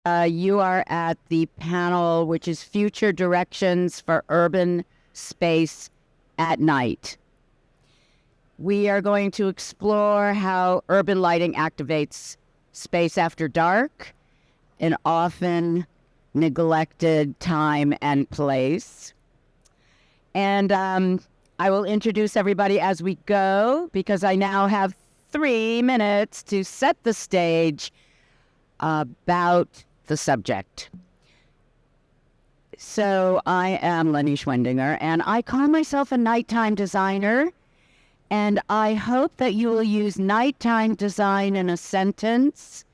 You are at the panel, which is Future Directions for Urban Space at Night. We are going to explore how urban lighting activates space after dark, an often neglected time and place. And I will introduce everybody as we go, because I now have 3 minutes to set the stage about the subject. So I am Leni Schwendinger, and I call myself a nighttime designer, and I hope that you will use nighttime design in a sentence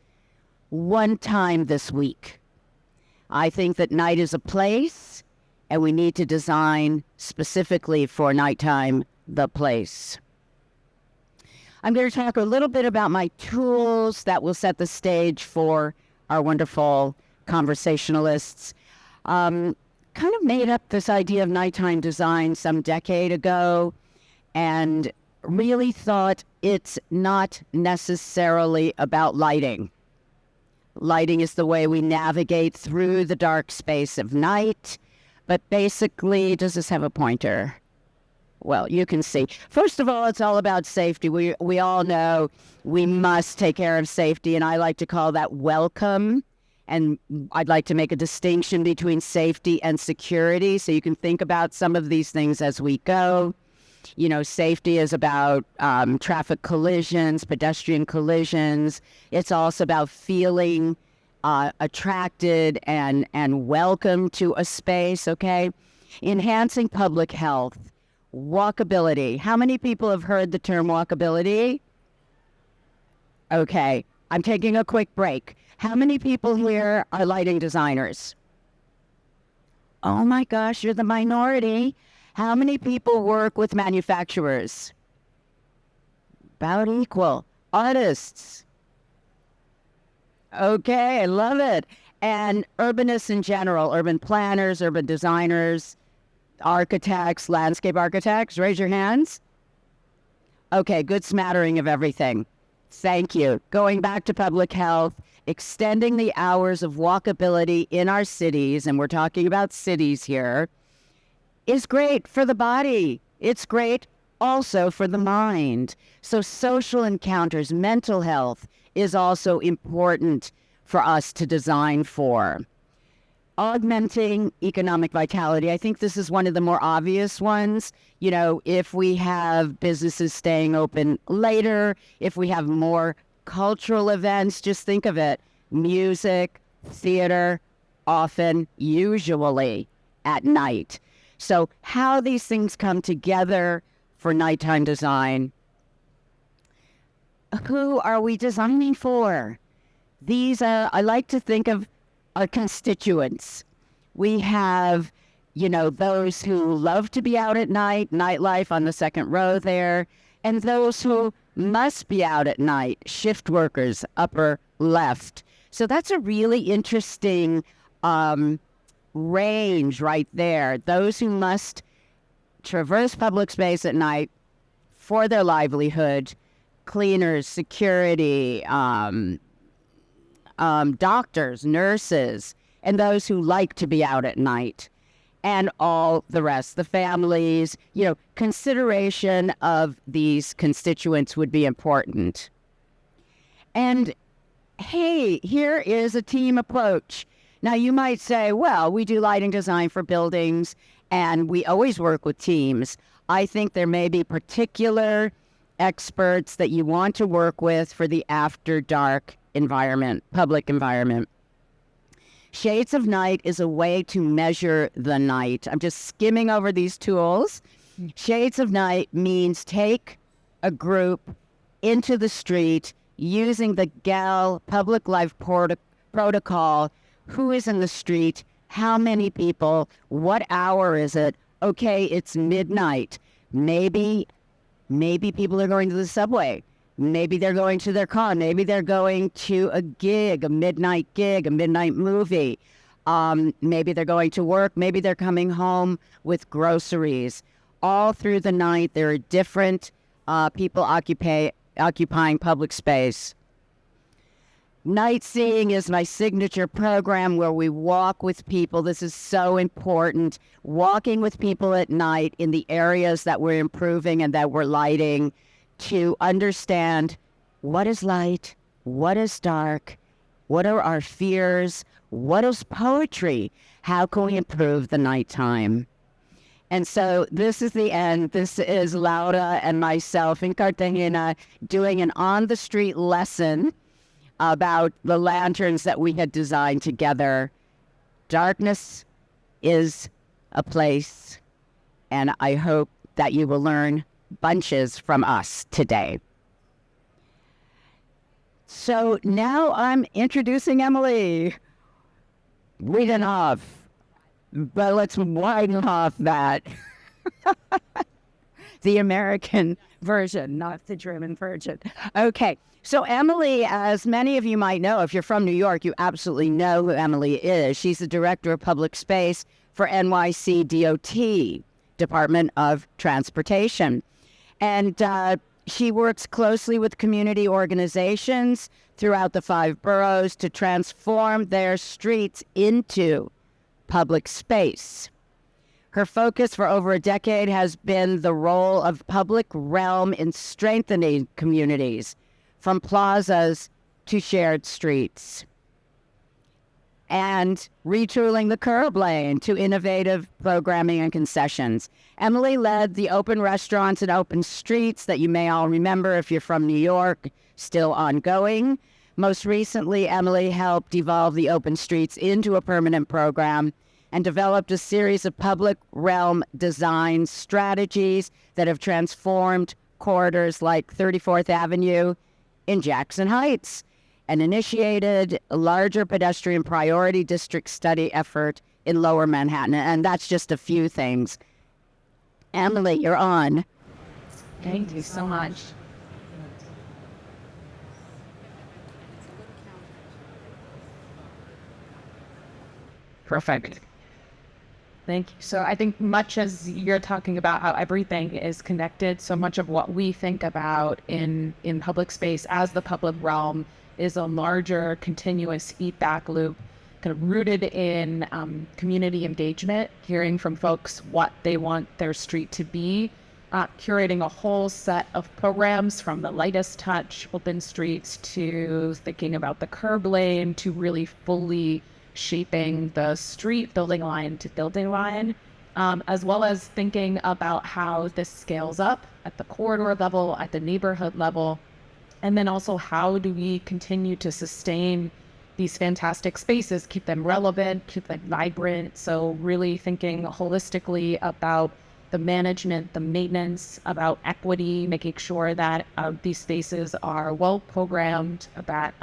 one time this week. I think that night is a place, and we need to design specifically for nighttime the place. I'm going to talk a little bit about my tools that will set the stage for our wonderful conversationalists. Kind of made up this idea of nighttime design some decade ago and really thought it's not necessarily about lighting. Lighting is the way we navigate through the dark space of night, but basically, does this have a pointer? Well, you can see. First of all, it's all about safety. We all know we must take care of safety, and I like to call that welcome. And I'd like to make a distinction between safety and security, so you can think about some of these things as we go. You know, safety is about traffic collisions, pedestrian collisions. It's also about feeling attracted and welcome to a space, okay? Enhancing public health. Walkability. How many people have heard the term walkability? Okay, I'm taking a quick break. How many people here are lighting designers? Oh my gosh, you're the minority. How many people work with manufacturers? About equal. Artists. Okay, I love it. And urbanists in general, urban planners, urban designers, architects, landscape architects, raise your hands. Okay, good smattering of everything. Thank you. Going back to public health, extending the hours of walkability in our cities, and we're talking about cities here, is great for the body. It's great also for the mind. So social encounters, mental health is also important for us to design for. Augmenting economic vitality. I think this is one of the more obvious ones. You know, if we have businesses staying open later, if we have more cultural events, just think of it. Music, theater, often, usually at night. So how these things come together for nighttime design. Who are we designing for? These, I like to think of our constituents. We have, you know, those who love to be out at night, nightlife on the second row there, and those who must be out at night, shift workers, upper left. So that's a really interesting range right there. Those who must traverse public space at night for their livelihood, cleaners, security, doctors, nurses, and those who like to be out at night, and all the rest, the families. You know, consideration of these constituents would be important. And hey, here is a team approach. Now, you might say, well, we do lighting design for buildings, and we always work with teams. I think there may be particular experts that you want to work with for the after dark environment, public environment. Shades of night is a way to measure the night. I'm just skimming over these tools. Shades of night means take a group into the street using the GAL public life protocol. Who is in the street? How many people? What hour is it? Okay, it's midnight. Maybe people are going to the subway. Maybe they're going to their car. Maybe they're going to a gig, a midnight movie. Maybe they're going to work. Maybe they're coming home with groceries. All through the night, there are different people occupying public space. Night Seeing is my signature program where we walk with people. This is so important. Walking with people at night in the areas that we're improving and that we're lighting to understand what is light, what is dark, what are our fears, what is poetry, how can we improve the nighttime? And so this is the end. This is Laura and myself in Cartagena doing an on-the-street lesson about the lanterns that we had designed together. Darkness is a place, and I hope that you will learn bunches from us today. So now I'm introducing Emily Weidenhof, but let's Weidenhof that. The American version, not the German version. Okay, so Emily, as many of you might know, if you're from New York, you absolutely know who Emily is. She's the Director of Public Space for NYCDOT, Department of Transportation. And she works closely with community organizations throughout the 5 boroughs to transform their streets into public space. Her focus for over a decade has been the role of public realm in strengthening communities, from plazas to shared streets, and retooling the curb lane to innovative programming and concessions. Emily led the open restaurants and open streets that you may all remember if you're from New York, still ongoing. Most recently, Emily helped evolve the open streets into a permanent program and developed a series of public realm design strategies that have transformed corridors like 34th Avenue in Jackson Heights, and initiated a larger pedestrian priority district study effort in Lower Manhattan. And that's just a few things. Emily, you're on. Thank you so much. Perfect. Thank you. So I think much as you're talking about how everything is connected, so much of what we think about in public space as the public realm is a larger continuous feedback loop, kind of rooted in community engagement, hearing from folks what they want their street to be, curating a whole set of programs from the lightest touch open streets to thinking about the curb lane to really fully shaping the street building line to building line, as well as thinking about how this scales up at the corridor level, at the neighborhood level, and then also how do we continue to sustain these fantastic spaces, keep them relevant, keep them vibrant. So really thinking holistically about the management, the maintenance, about equity, making sure that these spaces are well programmed, that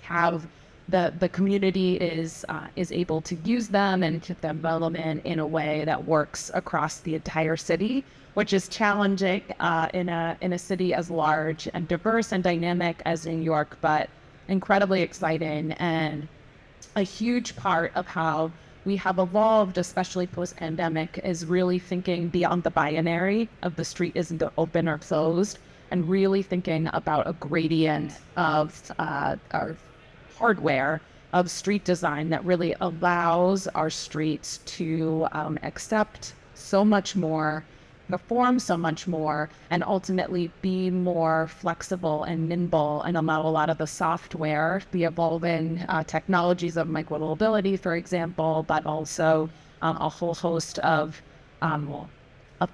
have the community is able to use them and keep them relevant in a way that works across the entire city, which is challenging in a city as large and diverse and dynamic as New York, but incredibly exciting. And a huge part of how we have evolved, especially post-pandemic, is really thinking beyond the binary of the street isn't open or closed, and really thinking about a gradient of our hardware of street design that really allows our streets to accept so much more, perform so much more, and ultimately be more flexible and nimble and allow a lot of the software, the evolving technologies of micromobility, for example, but also a whole host of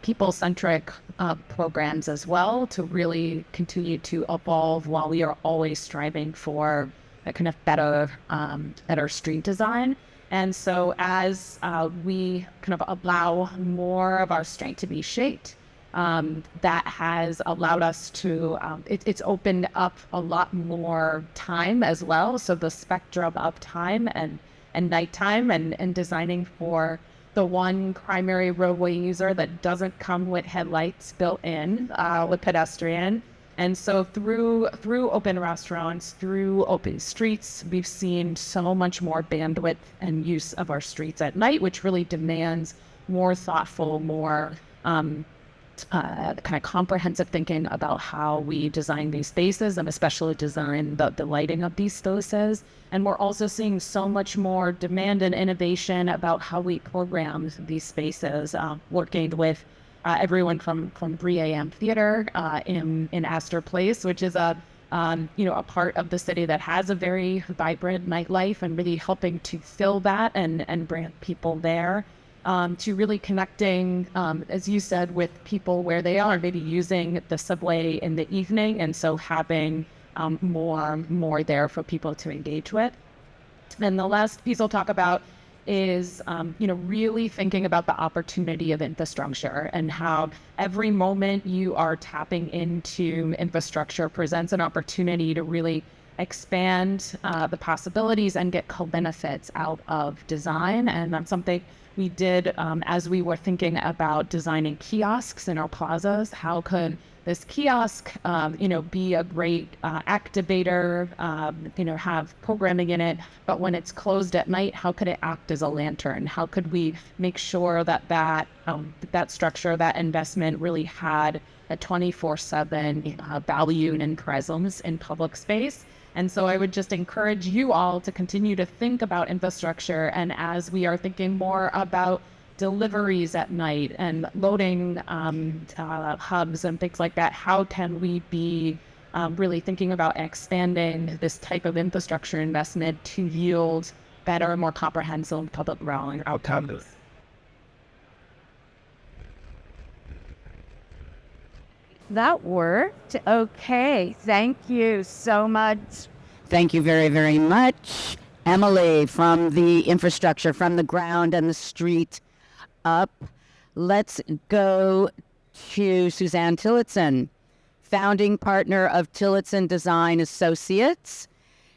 people-centric programs as well to really continue to evolve while we are always striving for a kind of better street design. And so as we kind of allow more of our street to be shaped, that has allowed us to, it's opened up a lot more time as well. So the spectrum of time and nighttime and designing for the one primary roadway user that doesn't come with headlights built in with pedestrian. And so through open restaurants, through open streets, we've seen so much more bandwidth and use of our streets at night, which really demands more thoughtful, more kind of comprehensive thinking about how we design these spaces, and especially design the lighting of these spaces. And we're also seeing so much more demand and innovation about how we program these spaces, working with everyone from 3 a.m. theater in Astor Place, which is a part of the city that has a very vibrant nightlife, and really helping to fill that and bring people there. To really connecting, as you said, with people where they are, maybe using the subway in the evening, and so having more there for people to engage with. And the last piece I'll talk about is, really thinking about the opportunity of infrastructure, and how every moment you are tapping into infrastructure presents an opportunity to really expand the possibilities and get co-benefits out of design. And that's something we did as we were thinking about designing kiosks in our plazas. How could this kiosk, be a great activator, have programming in it, but when it's closed at night, how could it act as a lantern? How could we make sure that structure, that investment really had a 24/7 value and presence in public space? And so I would just encourage you all to continue to think about infrastructure. And as we are thinking more about deliveries at night and loading hubs and things like that, how can we be really thinking about expanding this type of infrastructure investment to yield better, more comprehensive public realm outcomes? That worked. Okay. Thank you so much. Thank you very, very much, Emily, from the infrastructure, from the ground and the street up. Let's go to Suzan Tillotson, founding partner of Tillotson Design Associates.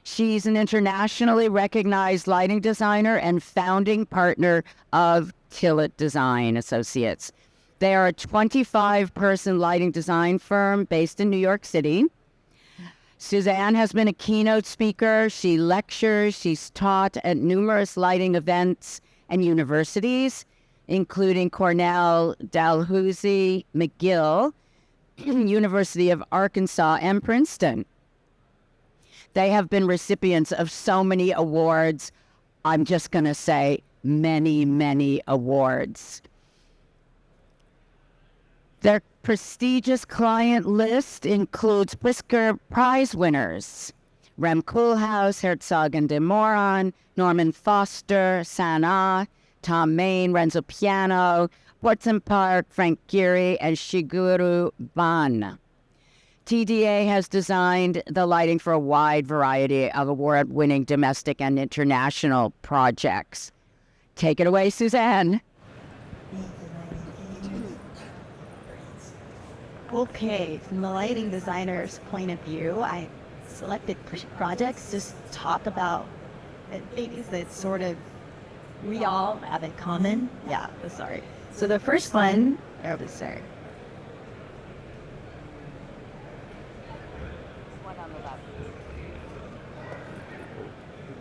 She's an internationally recognized lighting designer and founding partner of Tillot Design Associates. They are a 25-person lighting design firm based in New York City. Suzan has been a keynote speaker. She lectures. She's taught at numerous lighting events and universities, including Cornell, Dalhousie, McGill, University of Arkansas, and Princeton. They have been recipients of so many awards. I'm just going to say many, many awards. Their prestigious client list includes Pritzker Prize winners: Rem Koolhaus, Herzog and de Moran, Norman Foster, Sana, Tom Main, Renzo Piano, Portson Park, Frank Gehry, and Shigeru Ban. TDA has designed the lighting for a wide variety of award-winning domestic and international projects. Take it away, Suzan. Okay, from the lighting designer's point of view, I selected projects to talk about things that sort of we all have in common. Yeah, sorry. So the first one, sorry.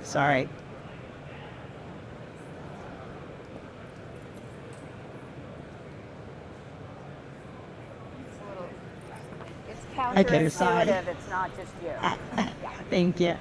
Sorry. Okay, sorry. It's not just you. Thank you.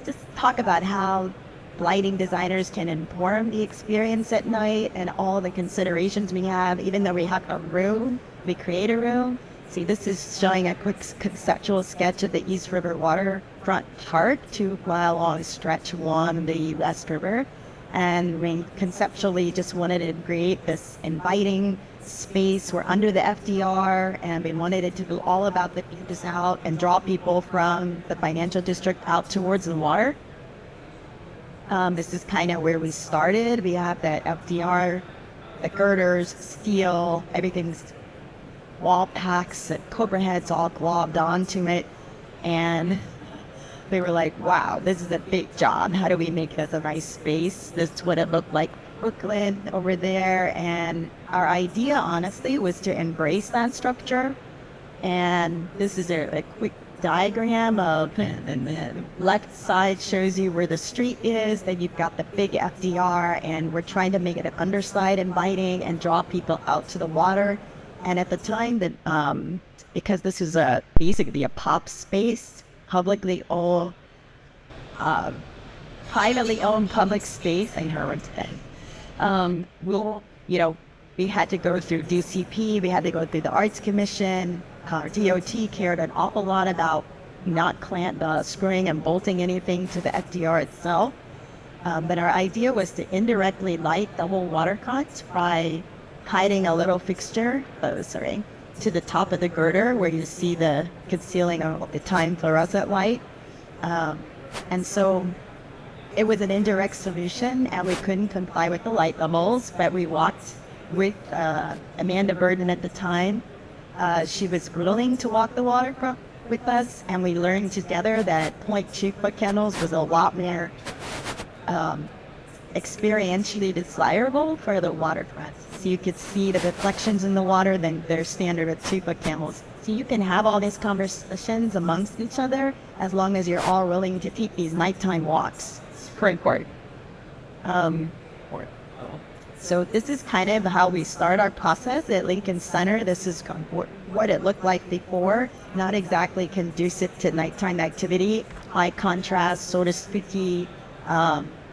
Just talk about how lighting designers can inform the experience at night and all the considerations we have. Even though we have a room, we create a room. See, this is showing a quick conceptual sketch of the East River waterfront park, 2-mile-long stretch along the West River. And we conceptually just wanted to create this inviting space. We're under the FDR, and we wanted it to be all about the views out and draw people from the financial district out towards the water. This is kind of where we started. We have that FDR, the girders, steel, everything's wall packs and cobra heads all globbed onto it. And they were like, wow, this is a big job. How do we make this a nice space? This is what it looked like Brooklyn over there. And our idea, honestly, was to embrace that structure. And this is a quick diagram of, and the left side shows you where the street is, then you've got the big FDR, and we're trying to make it an underside inviting and draw people out to the water. And at the time that, because this is basically a pop space, publicly owned, privately owned public space, I heard today. We had to go through DCP, we had to go through the Arts Commission. DOT cared an awful lot about not screwing and bolting anything to the FDR itself. But our idea was to indirectly light the whole waterfront by hiding a little fixture, to the top of the girder where you see the concealing of the time fluorescent light. And so it was an indirect solution, and we couldn't comply with the light levels, but we walked with Amanda Burden at the time. She was willing to walk the waterfront with us, and we learned together that 0.2 foot candles was a lot more experientially desirable for the waterfront. So you could see the reflections in the water than their standard of 2 foot candles. So you can have all these conversations amongst each other as long as you're all willing to take these nighttime walks. It's pretty important. So this is kind of how we start our process at Lincoln Center. This is what it looked like before. Not exactly conducive to nighttime activity, high contrast, sort of spooky.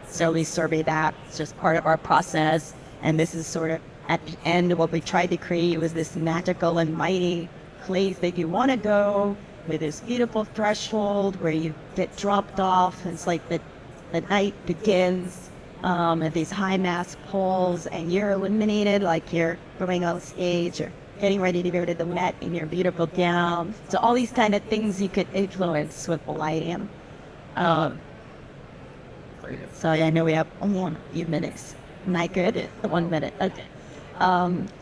So we survey that. It's just part of our process. And this is sort of at the end, what we tried to create was this magical and mighty place that you want to go with this beautiful threshold where you get dropped off. It's like the night begins. At these high mast poles, and you're illuminated like you're going on stage or getting ready to go to the Met in your beautiful gown. So all these kind of things you could influence with the lighting. So I know we have a few minutes. Not good. 1 minute. Okay.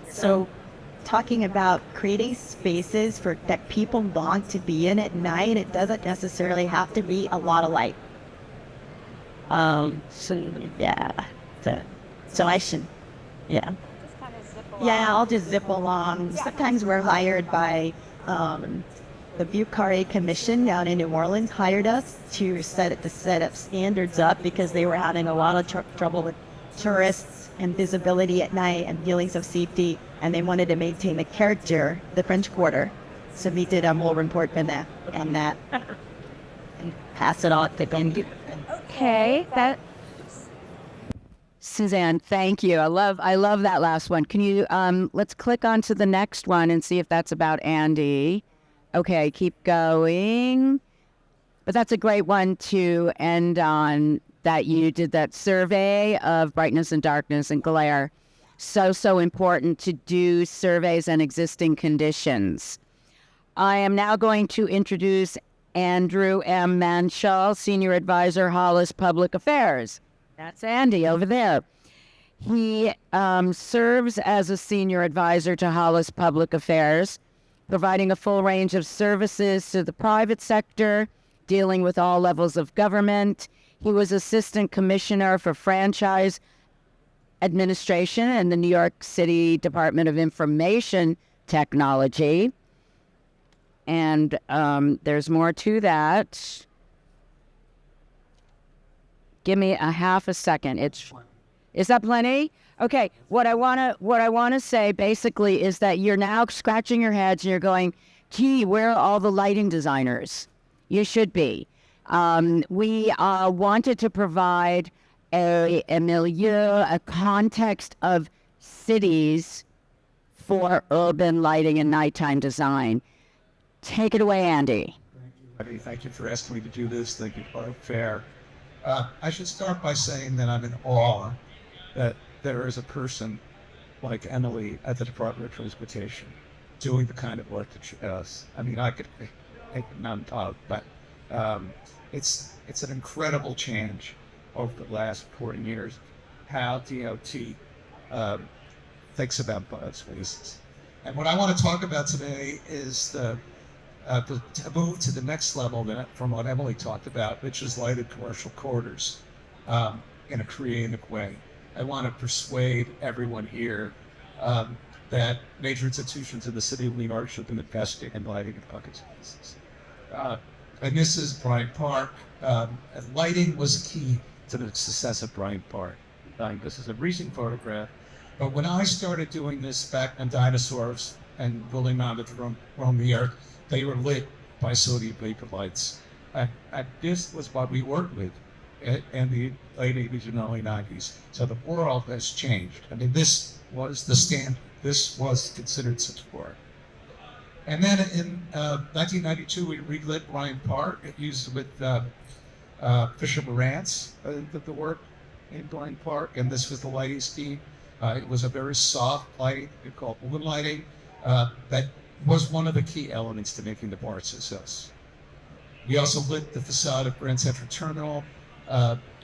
So talking about creating spaces for that people want to be in at night, it doesn't necessarily have to be a lot of light. So I should, I'll just zip along. Sometimes we're hired by, the Bucari Commission down in New Orleans hired us to set up standards up because they were having a lot of trouble with tourists and visibility at night and feelings of safety, and they wanted to maintain the character, the French Quarter. So we did a whole report on that, and pass it on to them. Okay, Suzanne, thank you. I love that last one. Can you let's click on to the next one and see if that's about Andy. Okay, keep going. But that's a great one to end on, that you did that survey of brightness and darkness and glare. So important to do surveys and existing conditions. I am now going to introduce Andrew M. Manshel, Senior Advisor, Hollis Public Affairs. That's Andy over there. He serves as a Senior Advisor to Hollis Public Affairs, providing a full range of services to the private sector, dealing with all levels of government. He was Assistant Commissioner for Franchise Administration in the New York City Department of Information Technology. And there's more to that. Give me a half a second. Is that plenty? Okay. What I wanna say basically is that you're now scratching your heads and you're going, gee, where are all the lighting designers? You should be. We wanted to provide a milieu, a context of cities for urban lighting and nighttime design. Take it away, Andy. Thank you. Thank you for asking me to do this. Thank you for LightFair. I should start by saying that I'm in awe that there is a person like Emily at the Department of Transportation doing the kind of work that she does. I mean, I could take it non-top, but it's an incredible change over the last 40 years, how DOT thinks about buzz spaces. And what I want to talk about today is to move to the next level from what Emily talked about, which is lighted commercial corridors in a creative way. I want to persuade everyone here that major institutions in the city of New York should be investing in lighting and bucket spaces. And this is Bryant Park. And lighting was key to the success of Bryant Park. This is a recent photograph. But when I started doing this back on dinosaurs and building mounted from the earth, they were lit by sodium vapor lights. And this was what we worked with in the late 80s and early 90s. So the world has changed. I mean, this was the standard. This was considered support. And then in 1992, we relit Bryant Park. It used with Fisher Marantz did the work in Bryant Park, and this was the lighting scheme. It was a very soft lighting, called moon lighting, that was one of the key elements to making the bar a success. We also lit the facade of Grand Central Terminal,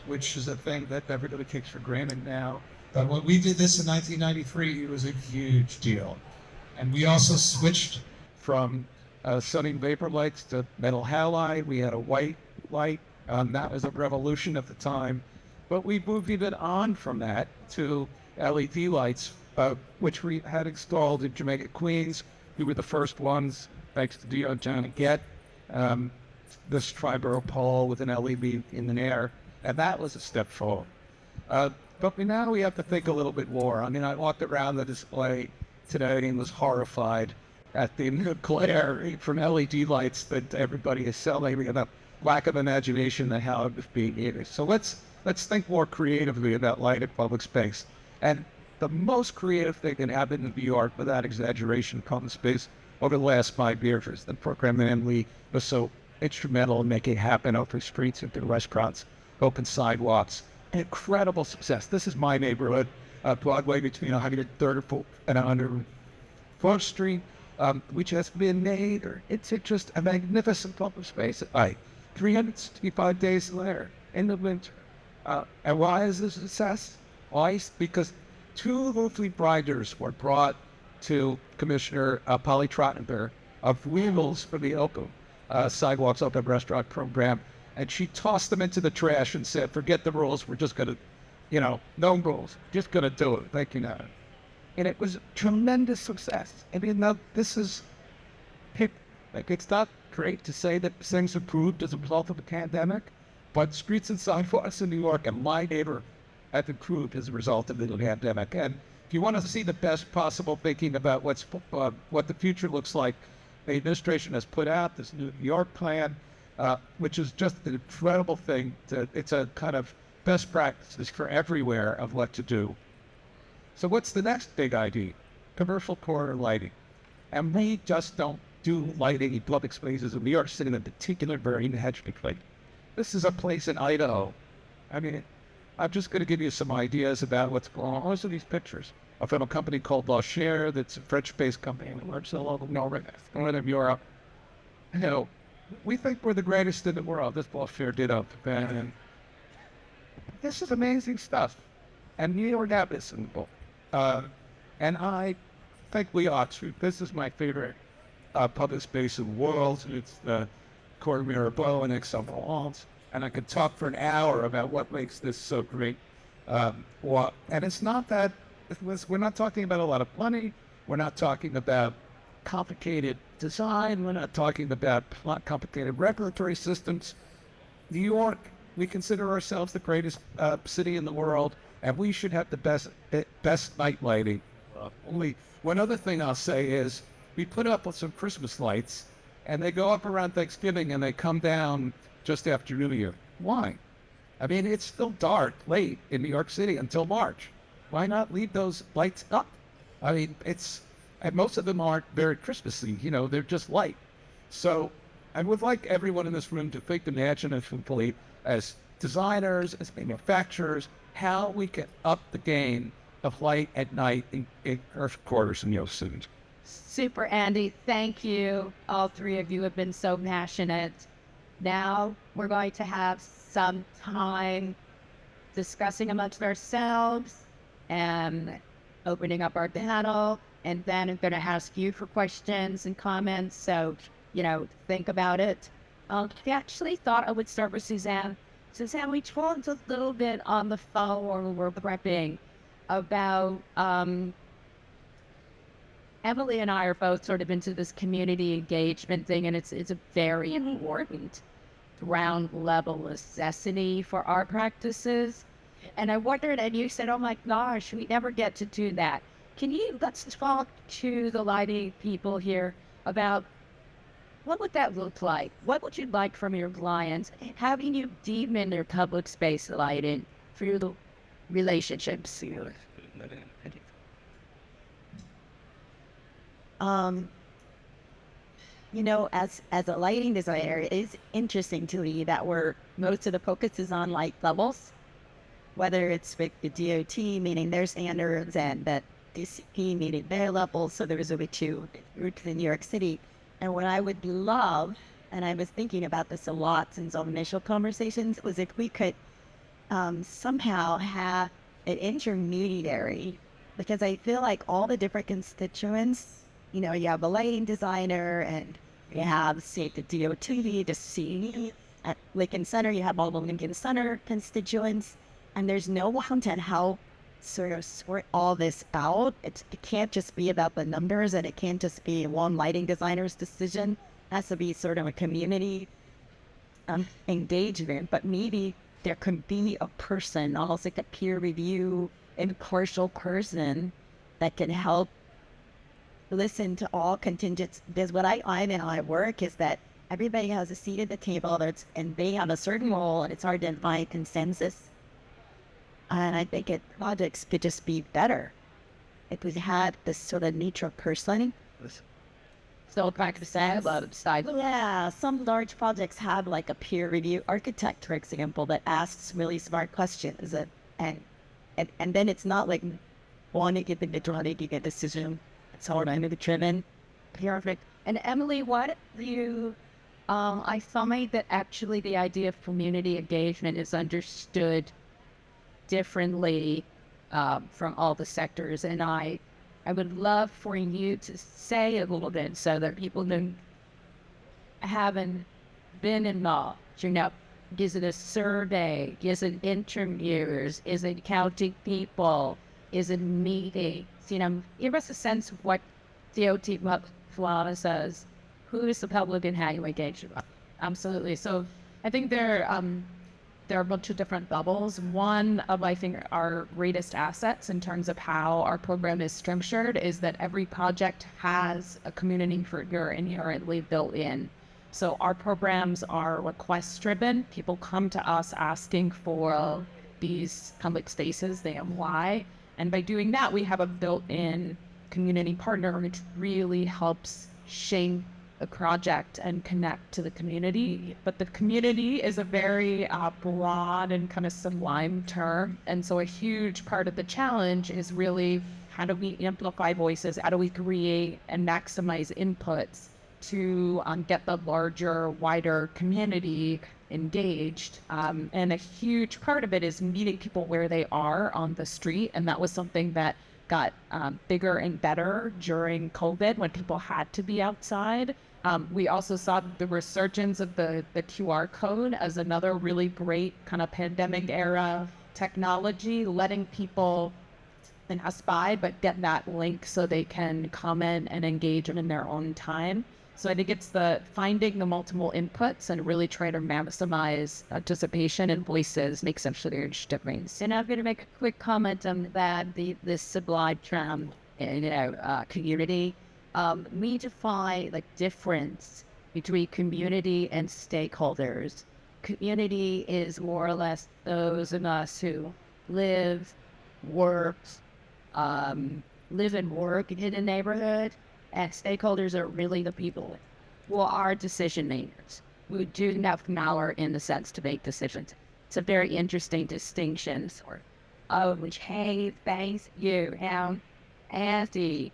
which is a thing that everybody takes for granted now. But when we did this in 1993, it was a huge deal. And we also switched from sodium vapor lights to metal halide. We had a white light. That was a revolution at the time. But we moved even on from that to LED lights, which we had installed in Jamaica, Queens. We were the first ones, thanks to Tillotson, to get this Triborough pole with an LED in the air. And that was a step forward. But now we have to think a little bit more. I mean, I walked around the display today and was horrified at the glare from LED lights that everybody is selling and the lack of imagination and how it was being used. So let's think more creatively about light in public space. And the most creative thing that happened in New York, without exaggeration, public space over the last 5 years is the program that Emily was so instrumental in making happen: open streets, open restaurants, open sidewalks. Incredible success. This is my neighborhood, Broadway between 103rd and 104th Street, which has been made, it's just a magnificent public space at night. 365 days there in the winter. And why is this a success? Why? Because 2 lovely briders were brought to Commissioner Polly Trottenberg of wheels for the open sidewalks open restaurant program. And she tossed them into the trash and said, forget the rules. We're just going to, no rules. Just going to do it. Thank you, Nana. And it was a tremendous success. I mean, now this is, like, it's not great to say that things improved as a result of the pandemic, but streets and sidewalks in New York and my neighbor have improved as a result of the pandemic. And if you want to see the best possible thinking about what the future looks like, the administration has put out this new New York plan, which is just an incredible thing. It's a kind of best practices for everywhere of what to do. So what's the next big idea? Commercial corridor lighting. And we just don't do lighting in public spaces in New York City, in particular, very intentionally. This is a place in Idaho. I mean, I'm just going to give you some ideas about what's going on. Those are these pictures from a company called LightFair, that's a French-based company that works in Northern Europe. We think we're the greatest in the world. This LightFair did up, and this is amazing stuff. And New York have this in the book. And I think we ought to. This is my favorite public space in the world. It's the Court Mirabeau and Aix-en-Provence. And I could talk for an hour about what makes this so great. And it's not that, we're not talking about a lot of money. We're not talking about complicated design. We're not talking about complicated regulatory systems. New York, we consider ourselves the greatest city in the world, and we should have the best night lighting. Only one other thing I'll say is we put up with some Christmas lights, and they go up around Thanksgiving, and they come down just after New Year. Why? I mean, it's still dark late in New York City until March. Why not leave those lights up? I mean, and most of them aren't very Christmassy, they're just light. So I would like everyone in this room to think imaginatively as designers, as manufacturers, how we can up the game of light at night in Earth quarters in New York City. Super, Andy. Thank you. All 3 of you have been so passionate. Now we're going to have some time discussing amongst ourselves and opening up our panel. And then I'm going to ask you for questions and comments. So, think about it. I actually thought I would start with Suzan. Suzan, we talked a little bit on the phone when we were prepping about Emily and I are both sort of into this community engagement thing, and it's a very important ground level necessity for our practices. And I wondered, and you said, oh my gosh, we never get to do that. Let's talk to the lighting people here about what would that look like? What would you like from your clients? Having you deepen their public space lighting through the relationships. As a lighting designer, it is interesting to me that most of the focus is on light levels, whether it's with the DOT meeting their standards and that DCP meeting their levels. So there was over two routes in New York City. And what I would love, and I was thinking about this a lot since our initial conversations, was if we could somehow have an intermediary, because I feel like all the different constituents, you have a lighting designer and you have, say, the DOT, the C. At Lincoln Center, you have all the Lincoln Center constituents, and there's no one to help sort of sort all this out. It can't just be about the numbers, and it can't just be one lighting designer's decision. It has to be sort of a community engagement, but maybe there could be a person, almost like a peer review, impartial person that can help listen to all contingents. Because what I know I work is that everybody has a seat at the table, and they have a certain role, and it's hard to find consensus. And I think projects could just be better if we had this sort of neutral person. So practice side. Yeah, some large projects have like a peer review architect, for example, that asks really smart questions, and then it's not like one to get the decision. It's all driven. Perfect. And Emily, what you? I find that actually the idea of community engagement is understood differently from all the sectors, and I would love for you to say a little bit so that people who haven't been involved, is it a survey, is it interviewers, is it counting people, is it meetings, give us a sense of what DOT Flana says, who is the public and how you engage them. Absolutely. So I think there are a bunch of different levels. One of, I think, our greatest assets in terms of how our program is structured is that every project has a community figure inherently built in. So our programs are request-driven. People come to us asking for these public spaces, the why. And by doing that, we have a built-in community partner, which really helps shape a project and connect to the community. But the community is a very broad and kind of sublime term. And so a huge part of the challenge is really, how do we amplify voices? How do we create and maximize inputs to get the larger, wider community engaged? And a huge part of it is meeting people where they are on the street. And that was something that got bigger and better during COVID when people had to be outside. We also saw the resurgence of the QR code as another really great kind of pandemic era technology, letting people pass by, but get that link so they can comment and engage in their own time. So I think it's finding the multiple inputs and really trying to maximize participation and voices makes such a huge difference. And I'm going to make a quick comment on that, this sublime term, community. We define the difference between community and stakeholders. Community is more or less those of us who live and work in a neighborhood, and stakeholders are really the people who are decision makers, who do have power in the sense to make decisions. It's a very interesting distinction. Hey, thanks you, Andy.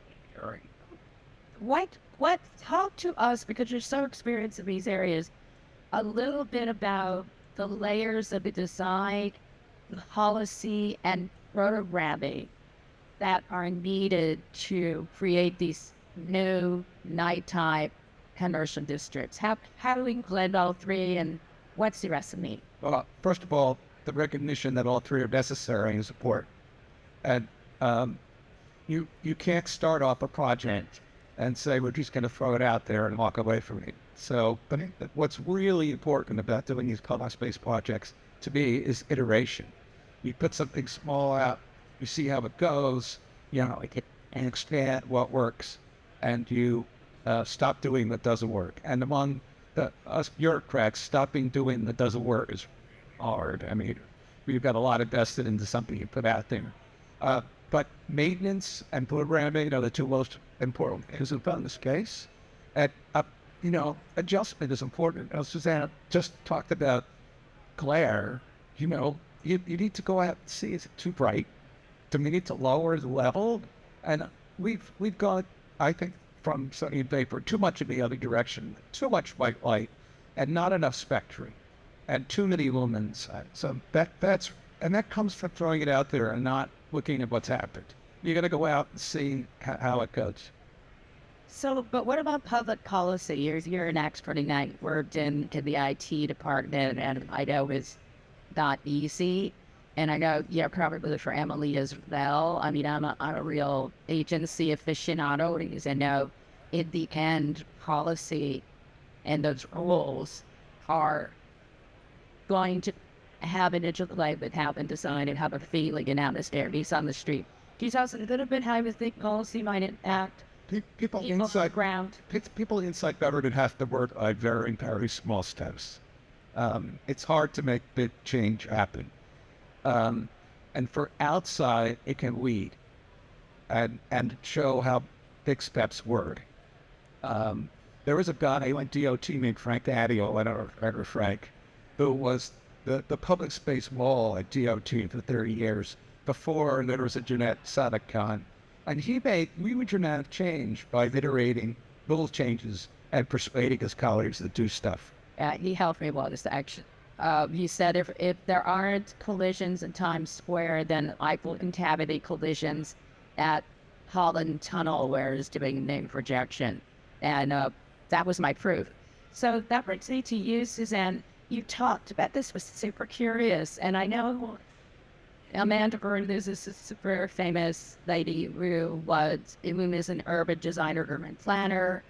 What talk to us, because you're so experienced in these areas, a little bit about the layers of the design, the policy, and programming that are needed to create these new nighttime commercial districts. How do we blend all three, and what's the recipe? Well, first of all, the recognition that all three are necessary and support. And you can't start off a project and say, we're just going to throw it out there and walk away from it. So, but what's really important about doing these public space projects to me is iteration. You put something small out, you see how it goes, and expand what works, and you stop doing what doesn't work. And among us bureaucrats, stopping doing what doesn't work is hard. I mean, we've got a lot invested into something you put out there. But maintenance and programming are the two most important things in this case. And, adjustment is important. As Suzanne just talked about glare, you need to go out and see, is it too bright? Do we need to lower the level? And we've gone, I think, from sunny vapor too much in the other direction, too much white light, and not enough spectrum, and too many lumens. So that comes from throwing it out there and not looking at what's happened. You got to go out and see how it goes. So, but what about public policy? You're an expert in that. Worked in the IT department, and I know it's not easy. And I know, probably for Emily as well. I mean, I'm a real agency aficionado, because I know in the end, policy and those rules are going to have an interplay with how and design and have a feeling and atmosphere on the street. Can you tell us a little bit how you think policy might impact people on the ground? People inside government have to work by very, very small steps. It's hard to make big change happen. And for outside, it can lead and show how big steps work. There was a guy who went DOT named Frank Adio, I don't remember Frank, who was the public space mall at DOT for 30 years before there was a genetic Sadakon. And he made really dramatic change by iterating little changes and persuading his colleagues to do stuff. He helped me with this action. He said if there aren't collisions in Times Square, then I will inhabit collisions at Holland Tunnel, where it's doing name projection. And that was my proof. So that brings me to you, Suzanne. You talked about this, was super curious. And I know Amanda Byrne is a super famous lady who is an urban designer, urban planner,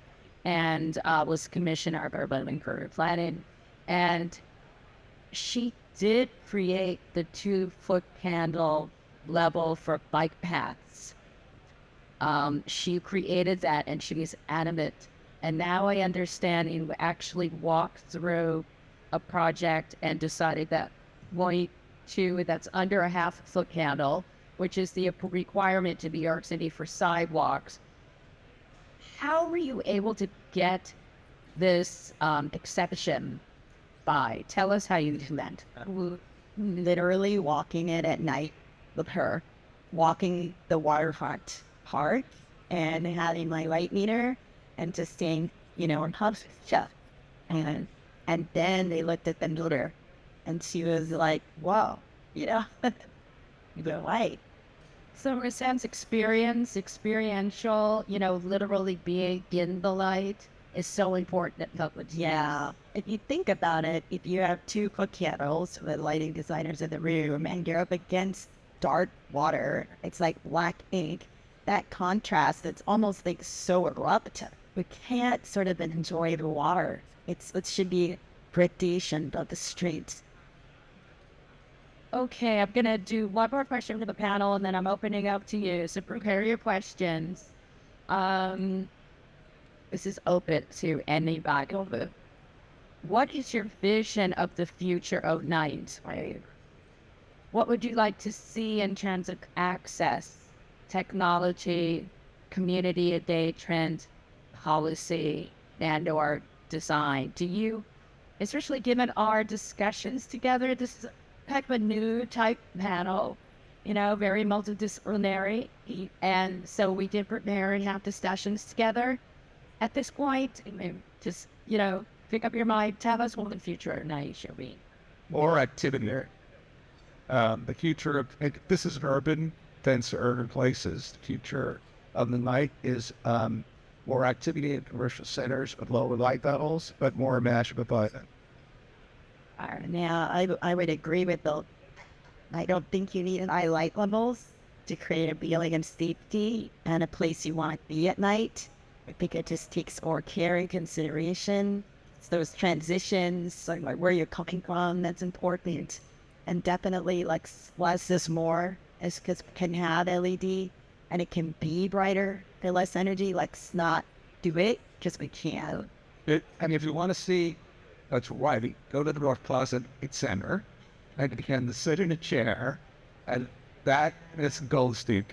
and was commissioner of urban and urban planning. And she did create the 2-foot candle level for bike paths. She created that, and she was adamant. And now I understand you actually walked through a project and decided that that's under a 1/2-foot candle, which is the requirement to New York City for sidewalks. How were you able to get this exception by? Tell us how you do that. Literally walking it at night with her, walking the waterfront part and having my light meter and just saying, in hubs stuff. And then they looked at the meter and she was like, whoa, the light. So in a sense, experiential, literally being in the light is so important. Yeah. If you think about it, if you have 2-foot candles with lighting designers in the room and you're up against dark water, it's like black ink, that contrast, it's almost like so abrupt. We can't sort of enjoy the water. It should be gradation of the streets. Okay, I'm going to do one more question for the panel, and then I'm opening up to you. So prepare your questions. This is open to anybody. What is your vision of the future of night? What would you like to see in terms of access, technology, community engagement, policy, and/or design? Do you, especially given our discussions together, this is kind of a new type panel, very multidisciplinary. And so we did prepare and have discussions together. At this point, just, pick up your mind, tell us what the future of night should be. More activity. The future of, this is urban, dense urban places. The future of the night is more activity in commercial centers with lower light levels, but more imaginable by them. Now, I would agree with Bill. I don't think you need high light levels to create a feeling of safety and a place you want to be at night. I think it just takes more care and consideration. It's those transitions, like where you're coming from, that's important. And definitely like less is more, is because we can have LED and it can be brighter, for less energy. Like not do it because we can. And if you want to see, that's right, go to the North Plaza Center, and you can sit in a chair, and that is gold steep.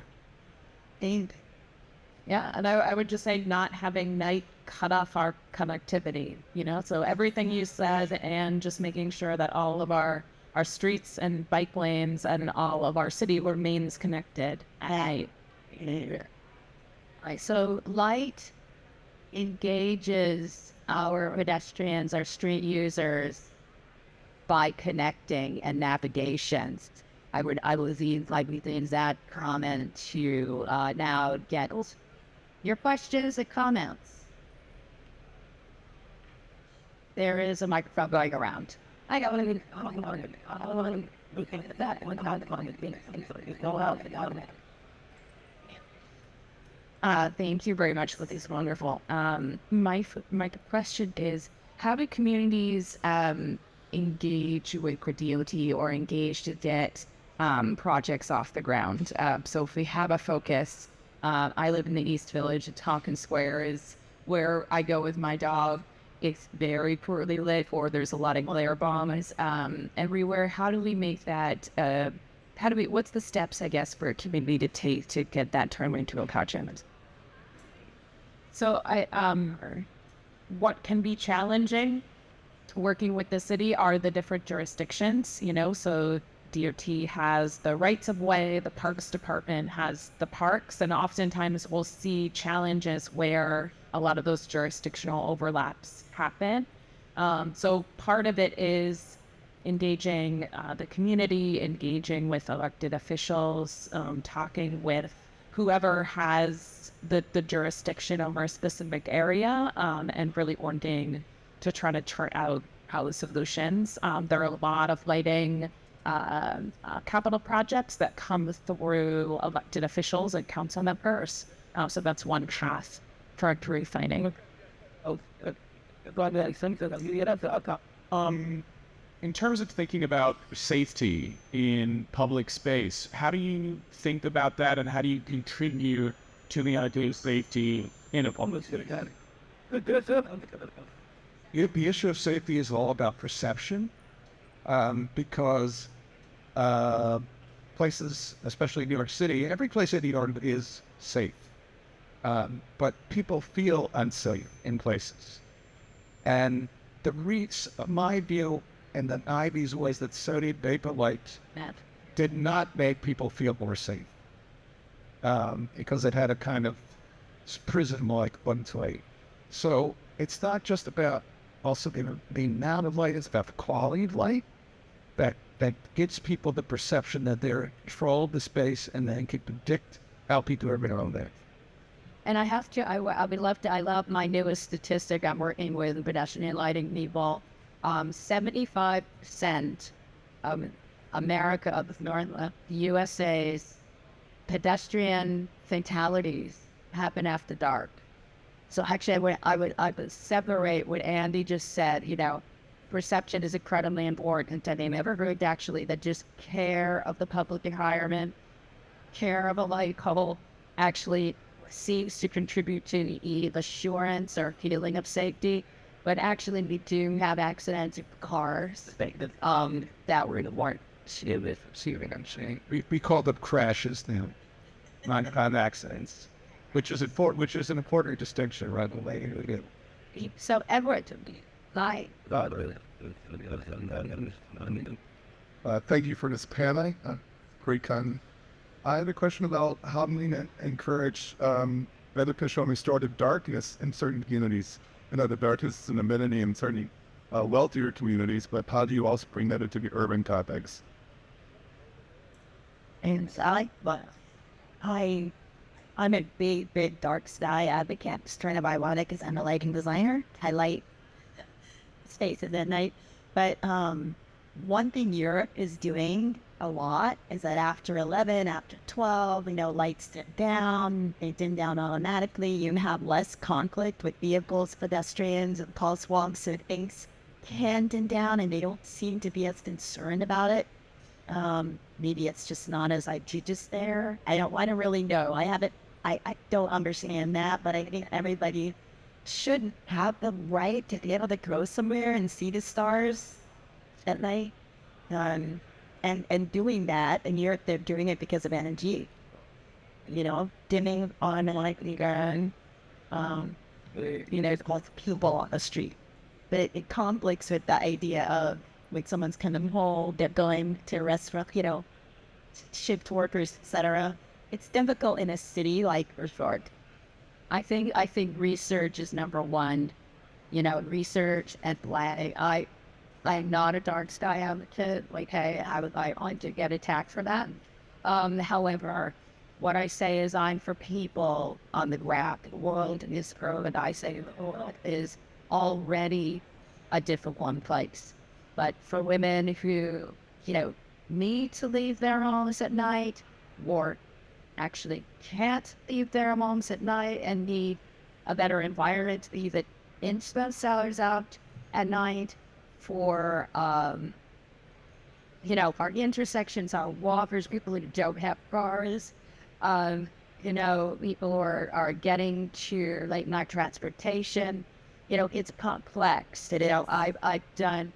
And Yeah, and I would just say not having night cut off our connectivity, so everything you said, and just making sure that all of our streets and bike lanes and all of our city remains connected at night. Right. So light engages our pedestrians, our street users, by connecting and navigation. I would use that comment to now get your questions and comments. There is a microphone going around. Thank you very much. This is wonderful. My question is, how do communities engage with DOT or engage to get projects off the ground? So if we have a focus, I live in the East Village, and Tompkins Square is where I go with my dog. It's very poorly lit, or there's a lot of glare bombs everywhere. How do we make that? What's the steps, I guess, for a community to take to get that turned into a project? So what can be challenging to working with the city are the different jurisdictions, so DOT has the rights of way, the Parks Department has the parks, and oftentimes we'll see challenges where a lot of those jurisdictional overlaps happen. So part of it is engaging the community, engaging with elected officials, talking with whoever has the jurisdiction over a specific area, and really wanting to try to chart out how the solutions. There are a lot of lighting capital projects that come through elected officials and council members. So that's one path for refining. In terms of thinking about safety in public space, how do you think about that, and how do you contribute to the idea of safety in a public space? The issue of safety is all about perception, because places, especially New York City, every place in New York is safe, but people feel unsafe in places. And my view and the Ivy's was that sodium vapor light did not make people feel more safe, because it had a kind of prism-like light. So it's not just about also the amount of light, it's about the quality of light that gives people the perception that they're in control of the space and then can predict how people are going there. And I have to, I love my newest statistic. I'm working with pedestrian lighting people. 75% of America, of the USA's pedestrian fatalities happen after dark. So actually, I would separate what Andy just said. Perception is incredibly important. I mean, never heard actually that just care of the public environment, care of a light pole, actually seems to contribute to the assurance or feeling of safety. But actually, we do have accidents with cars that were important. See what I'm saying? We call them crashes now, not accidents, which is an important distinction, right? So Edward, light. Thank you for this panel. Great con. I have a question about how we encourage beneficial and restorative darkness in certain communities. The darkness is an amenity in certain wealthier communities, but how do you also bring that into the urban context? And I'm a big dark sky advocate. It's kind of ironic because I'm a lighting designer. I light spaces at night. But one thing Europe is doing a lot is that after 11, after 12, lights dim down, they dim down automatically. You have less conflict with vehicles, pedestrians, and crosswalks, so things can dim down and they don't seem to be as concerned about it. Maybe it's just not as egregious there. I don't really know. I don't understand that, but I think everybody should have the right to be able to go somewhere and see the stars at night. And doing that, and they're doing it because of energy. Dimming on the gun, lots of people on the street. But it conflicts with the idea of when someone's coming home, they're going to a restaurant, shift workers, etc. It's difficult in a city like Resort. I think research is number one. Research and planning. I'm not a dark sky advocate. Hey, I would like to get attacked for that. However, what I say is I'm for people on the ground. The world is urbanizing. The world is already a difficult place. But for women who, need to leave their homes at night or actually can't leave their homes at night and need a better environment to leave it in hours out at night for, our intersections, our walkers, people who don't have cars, people are getting to late night transportation. It's complex. I've done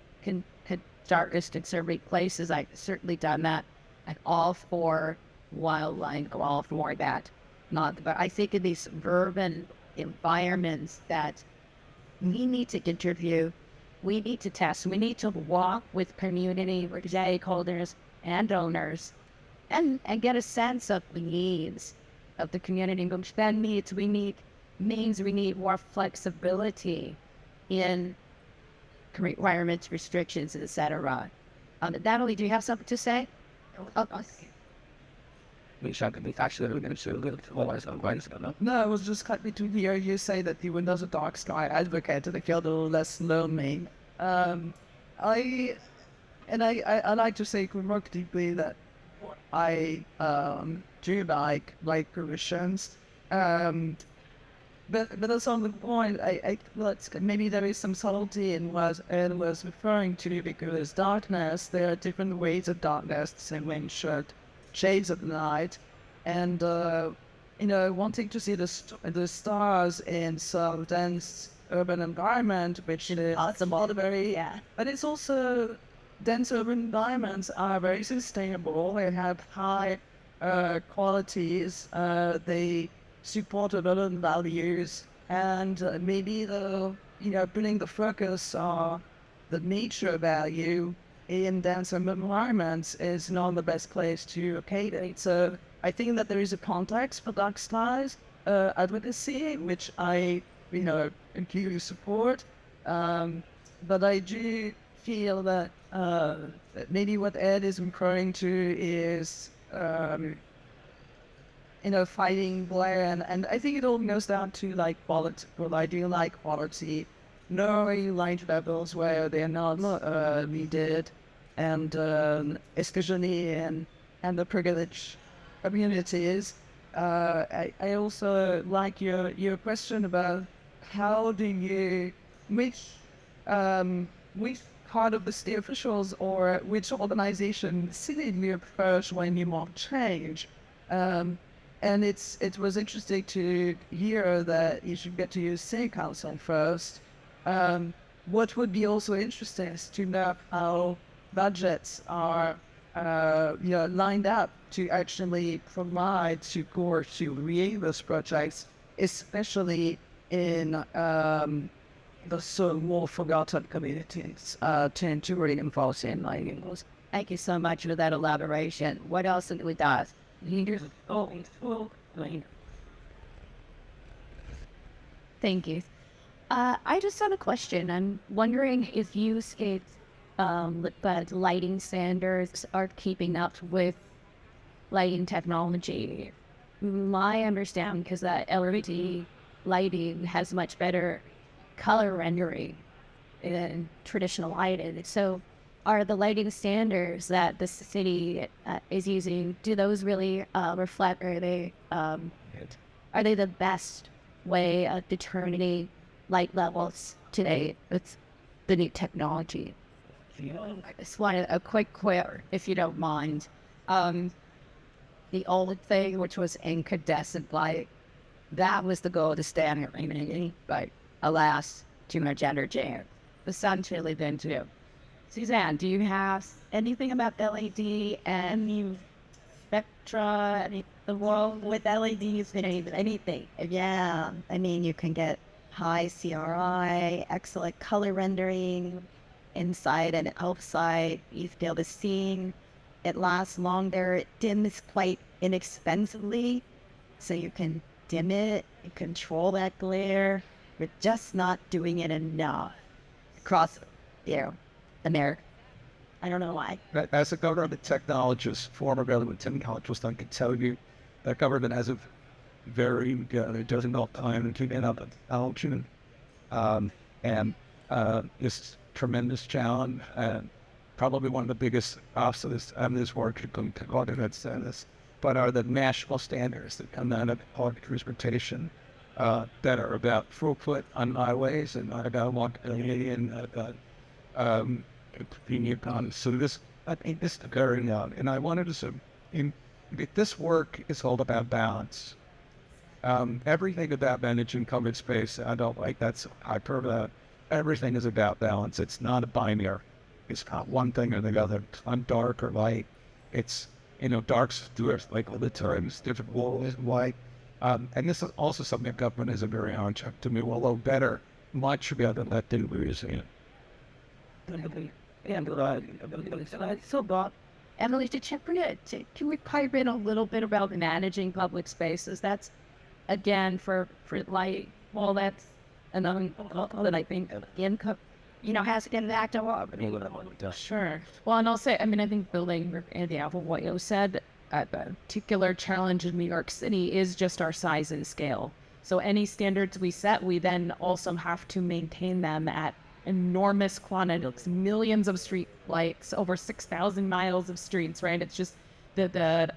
darkest conservative places. I've certainly done that. I'm all for wildlife, all for that. But I think in these urban environments that we need to interview, we need to test, we need to walk with community, with stakeholders and owners, and get a sense of the needs of the community, which then means we need more flexibility in requirements, restrictions, etc. Natalie, do you have something to say? No, I was just happy to hear you say that you were not a dark sky advocate and I feel a little less lonely. I like to say remark deeply that I do like permissions. But that's on the point. Maybe there is some subtlety in what Ed was referring to, because darkness, there are different ways of darkness in which shades of night, and wanting to see the stars in some dense urban environment, which Awesome. all very, but it's also dense urban environments are very sustainable. They have high qualities. They support a lot of values, and maybe putting the focus on the nature value in dense environments is not the best place to locate it. So I think that there is a context for dark skies advocacy, which I completely support. But I do feel that maybe what Ed is referring to is fighting glare, and I think it all goes down to quality. Well, I do like quality, knowing light levels where they're not needed, and especially in the privileged communities. I also like your question about how do you which part of the state officials or which organization city do you approach when you want change. And it was interesting to hear that you should get to use city council first. What would be also interesting is to know how budgets are lined up to actually provide support to create those projects, especially in the more forgotten communities tend to really involve in lighting. Thank you so much for that elaboration. What else did we do? Thank you. I just had a question. I'm wondering if you skate but lighting standards are keeping up with lighting technology. My understanding is that LED lighting has much better color rendering than traditional lighting. So are the lighting standards that the city is using, do those really reflect, are they the best way of determining light levels today? It's the new technology. I just wanted a quick query, if you don't mind. The old thing, which was incandescent light, that was the gold standard, but alas, too much energy. The sun's really been too. Suzanne, do you have anything about LED and spectra, the world with LEDs, anything? Yeah, I mean, you can get high CRI, excellent color rendering, inside and outside. You feel the scene. It lasts longer. It dims quite inexpensively, so you can dim it, you control that glare. We're just not doing it enough across, America. I don't know why. As a government technologist, former government technologist, I can tell you that government has a very difficult time keeping up with technology, and this tremendous challenge, and probably one of the biggest obstacles of this work to coordinate this, but are the national standards that come out of public transportation that are about throughput on highways and not about walkability and not about convenience. So I think this is very young, and I wanted to say, this work is all about balance. Everything about managing public space, I don't like that's hyper. Everything is about balance. It's not a binary. It's not one thing or the other. It's not dark or light. It's, dark's like all the times, different walls and white. And this is also something that government is a very hard check to me, although better, much better than that didn't we see it. So, Bob, Emily, can we pipe in a little bit about managing public spaces? That's, again, for light, well, that's another that I think income, has an impact on what. Sure. Well, and I'll say, I think building, Andy, off of what you said, a particular challenge in New York City is just our size and scale. So any standards we set, we then also have to maintain them at enormous quantities, millions of street lights, over 6,000 miles of streets, right? It's just the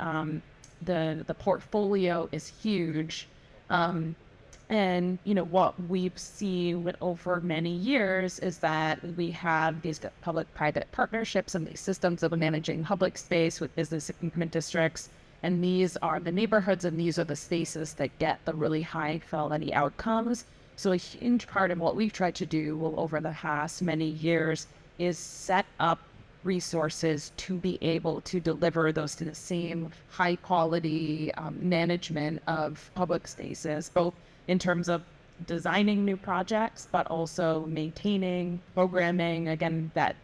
portfolio is huge. And, what we've seen over many years is that we have these public-private partnerships and these systems of managing public space with business increment districts. And these are the neighborhoods and these are the spaces that get the really high quality outcomes. So a huge part of what we've tried to do over the past many years is set up resources to be able to deliver those to the same high quality management of public spaces, both in terms of designing new projects, but also maintaining, programming, again, that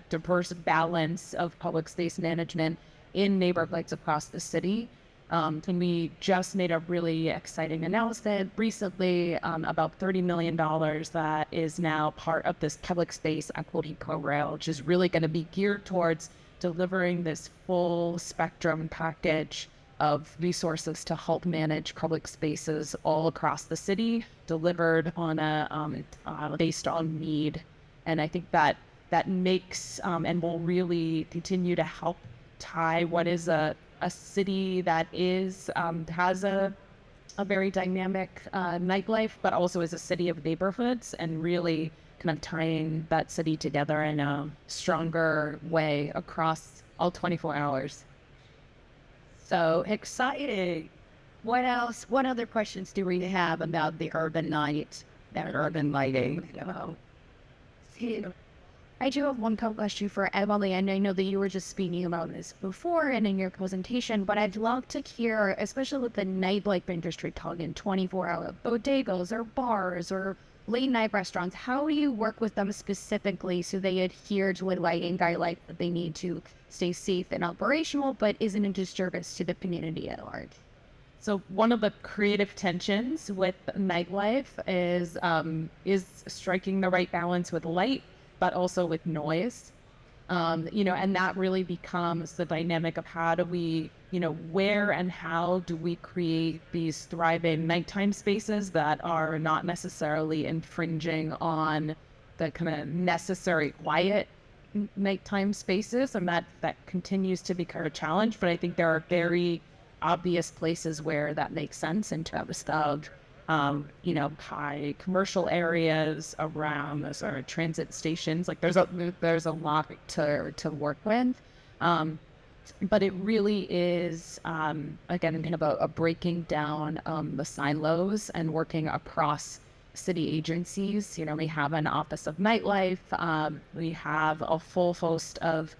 diverse balance of public space management in neighborhoods across the city. And we just made a really exciting announcement recently about $30 million that is now part of this public space equity program, which is really going to be geared towards delivering this full spectrum package of resources to help manage public spaces all across the city, delivered on based on need. And I think that makes and will really continue to help tie what is a city that has a very dynamic nightlife, but also is a city of neighborhoods, and really kind of tying that city together in a stronger way across all 24 hours. So exciting. What else? What other questions do we have about the urban night, that urban lighting? I do have one question for Emily, and I know that you were just speaking about this before and in your presentation, but I'd love to hear, especially with the nightlife industry talking 24-hour bodegas or bars or late night restaurants, how do you work with them specifically so they adhere to a lighting guideline that they need to stay safe and operational, but isn't a disservice to the community at large? So one of the creative tensions with nightlife is striking the right balance with light, but also with noise, and that really becomes the dynamic of how do we, where and how do we create these thriving nighttime spaces that are not necessarily infringing on the kind of necessary quiet nighttime spaces, and that continues to be kind of a challenge. But I think there are very obvious places where that makes sense in terms of high commercial areas around sort of transit stations. Like there's a lot to work with. But it really is, again, kind of a breaking down the silos and working across city agencies. We have an Office of Nightlife. We have a full host of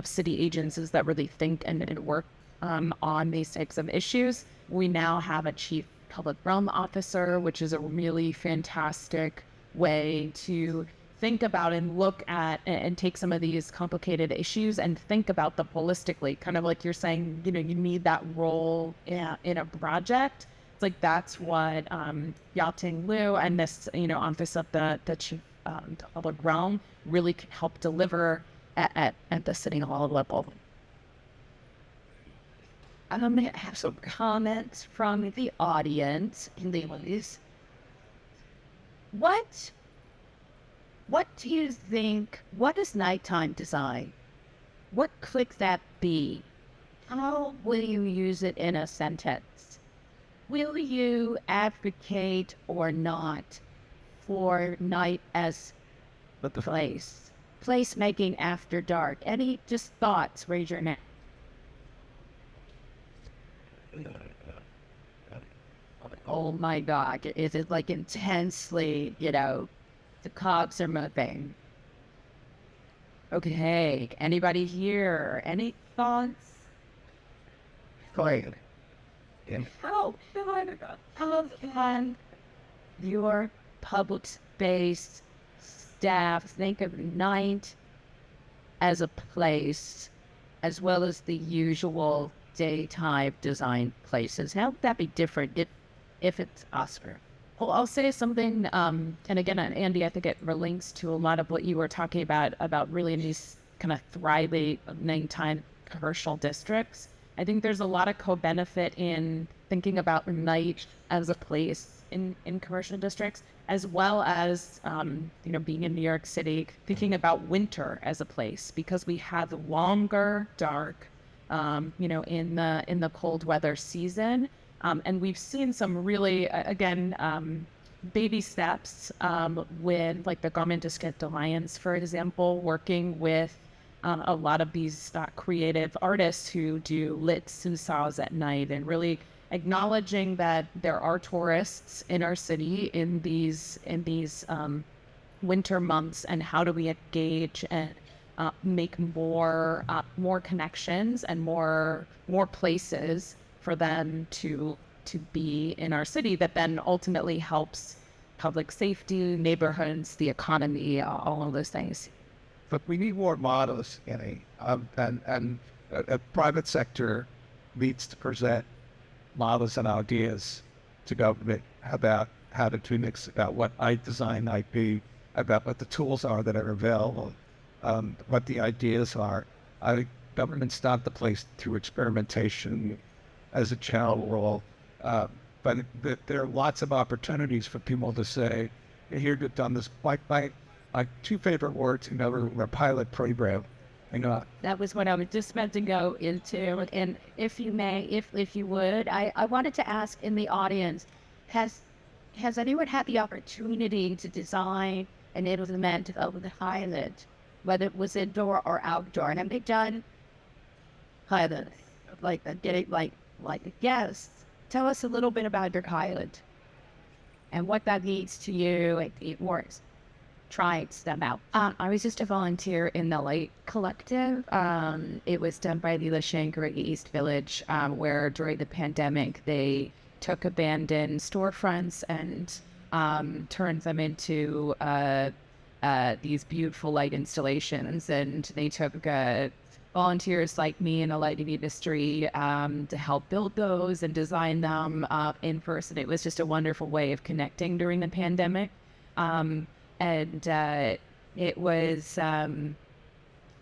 city agencies that really think and work on these types of issues. We now have a Chief Public Realm Officer, which is a really fantastic way to think about and look at and take some of these complicated issues and think about them holistically. Kind of like you're saying, you need that role in a project. It's like that's what Yating Liu and this, Office of the Chief Public Realm really can help deliver at the City Hall level. I'm going to have some comments from the audience in the list. What do you think, what is nighttime design? What could that be? How will you use it in a sentence? Will you advocate or not for night as the place? Placemaking after dark. Any just thoughts? Raise your hand. Oh my God, is it like intensely, the cogs are moving? Okay, anybody here? Any thoughts? Great. How can your public space staff think of night as a place as well as the usual daytime design places? How would that be different if it's Oscar? Well, I'll say something, and again, Andy, I think it relates to a lot of what you were talking about really in these kind of thriving nighttime commercial districts. I think there's a lot of co-benefit in thinking about night as a place in commercial districts, as well as, being in New York City, thinking about winter as a place, because we have longer dark, in the cold weather season. And we've seen some really, baby steps with like the Garment District Alliance, for example, working with a lot of these creative artists who do lit seesaws at night, and really acknowledging that there are tourists in our city in these winter months, and how do we engage and make more connections and more places for them to be in our city, that then ultimately helps public safety, neighborhoods, the economy, all of those things. But we need more models, Annie, and a private sector needs to present models and ideas to government about how to do mix, about what design might be, about what the tools are that are available, what the ideas are. I think government's not the place through experimentation as a channel role, but there are lots of opportunities for people to say, here you've done this. My two favorite words, were pilot program. That was what I was just meant to go into. And if you may, if you would, I wanted to ask in the audience, has anyone had the opportunity to design an implement of the pilot, whether it was indoor or outdoor? And have they done pilot, yes. Tell us a little bit about your pilot and what that means to you. It works. Try them out. I was just a volunteer in the Light Collective. It was done by the Schwendinger-Speaker Village, where during the pandemic they took abandoned storefronts and turned them into these beautiful light installations. And they took volunteers like me in the lighting industry to help build those and design them in person. It was just a wonderful way of connecting during the pandemic. And it was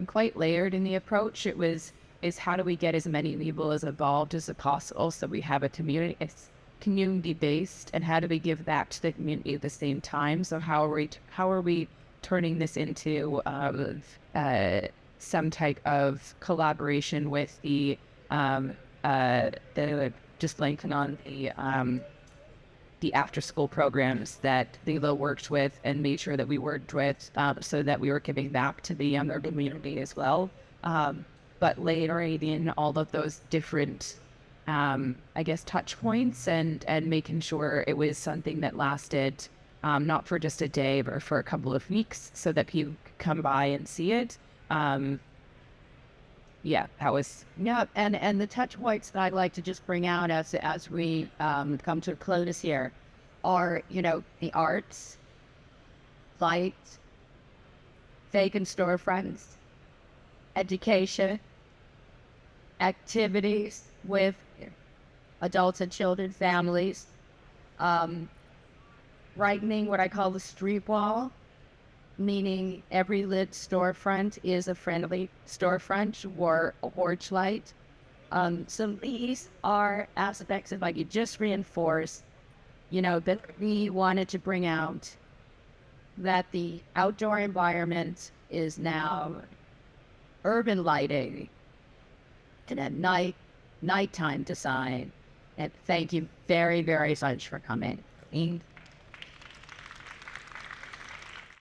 quite layered in the approach. Is how do we get as many people as involved as possible, so we have a community. It's community based, and how do we give back to the community at the same time? So how are we turning this into some type of collaboration with the just linking on the after school programs that Lila worked with and made sure that we worked with, so that we were giving back to the younger community as well. But layering in all of those different, I guess, touch points and making sure it was something that lasted not for just a day, but for a couple of weeks, so that people could come by and see it. Yeah, that was. Yeah, and the touch points that I'd like to just bring out as we come to a close here are, the arts, light, vacant storefronts, education, activities with adults and children, families, brightening what I call the street wall, meaning every lit storefront is a friendly storefront or a porch light. So these are aspects, if I could just reinforce, that we wanted to bring out that the outdoor environment is now urban lighting and at nighttime design. And thank you very, very much for coming.